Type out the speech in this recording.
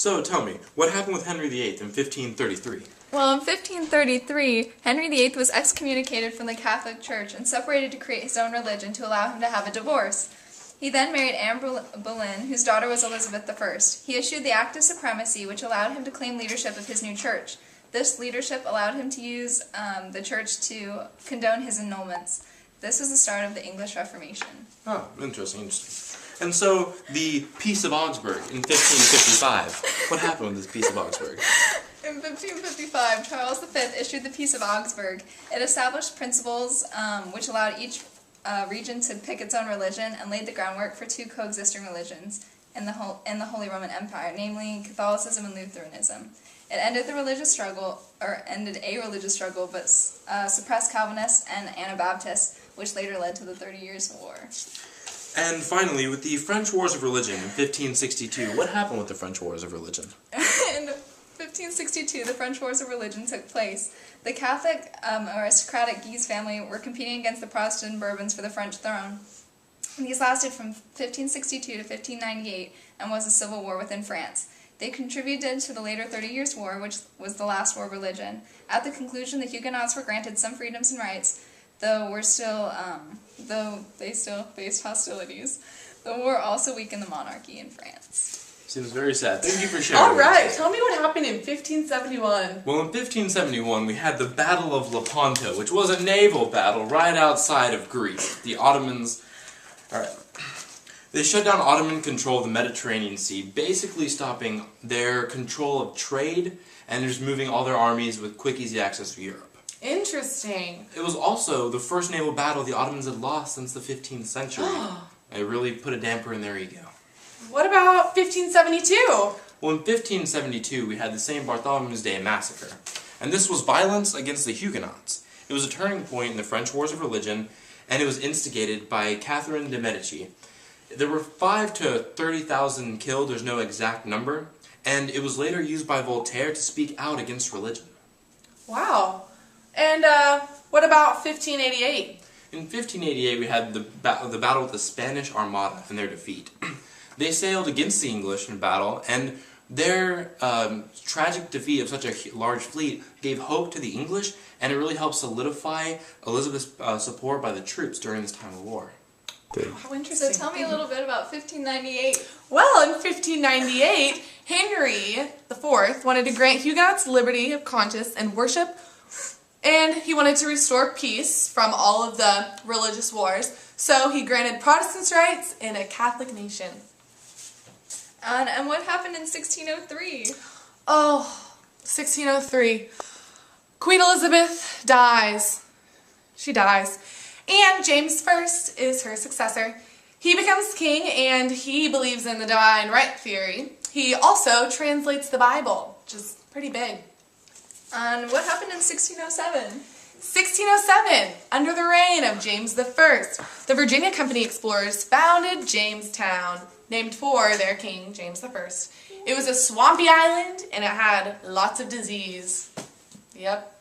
So tell me, what happened with Henry VIII in 1533? Well, in 1533, Henry VIII was excommunicated from the Catholic Church and separated to create his own religion to allow him to have a divorce. He then married Anne Boleyn, whose daughter was Elizabeth I. He issued the Act of Supremacy, which allowed him to claim leadership of his new church. This leadership allowed him to use the church to condone his annulments. This was the start of the English Reformation. Oh, interesting. And so, the Peace of Augsburg in 1555. What happened with this Peace of Augsburg? In 1555, Charles V issued the Peace of Augsburg. It established principles which allowed each region to pick its own religion and laid the groundwork for two coexisting religions in the Holy Roman Empire, namely Catholicism and Lutheranism. It ended a religious struggle, but suppressed Calvinists and Anabaptists, which later led to the 30 Years' War. And finally, with the French Wars of Religion in 1562, what happened with the French Wars of Religion? In 1562, the French Wars of Religion took place. The Catholic aristocratic Guise family were competing against the Protestant Bourbons for the French throne. These lasted from 1562 to 1598 and was a civil war within France. They contributed to the later 30 Years' War, which was the last war of religion. At the conclusion, the Huguenots were granted some freedoms and rights, though they still faced hostilities. The war also weakened the monarchy in France. Seems very sad. Thank you for sharing. All right, tell me what happened in 1571. Well, in 1571, we had the Battle of Lepanto, which was a naval battle right outside of Greece. The Ottomans... Alright. They shut down Ottoman control of the Mediterranean Sea, basically stopping their control of trade and just moving all their armies with quick, easy access to Europe. Interesting. It was also the first naval battle the Ottomans had lost since the 15th century. It really put a damper in their ego. What about 1572? Well, in 1572, we had the St. Bartholomew's Day massacre, and this was violence against the Huguenots. It was a turning point in the French Wars of Religion, and it was instigated by Catherine de' Medici. There were 5,000 to 30,000 killed, there's no exact number, and it was later used by Voltaire to speak out against religion. Wow. And what about 1588? In 1588, we had the battle with the Spanish Armada and their defeat. They sailed against the English in battle, and their tragic defeat of such a large fleet gave hope to the English, and it really helped solidify Elizabeth's support by the troops during this time of war. How interesting. So tell me a little bit about 1598. Well, in 1598, Henry IV wanted to grant Huguenots liberty of conscience and worship, and he wanted to restore peace from all of the religious wars, so he granted Protestants' rights in a Catholic nation. And what happened in 1603? Oh, 1603. Queen Elizabeth dies. She dies. And James I is her successor. He becomes king, and he believes in the divine right theory. He also translates the Bible, which is pretty big. And what happened in 1607? 1607, under the reign of James I, the Virginia Company explorers founded Jamestown, named for their king, James I. It was a swampy island, and it had lots of disease. Yep.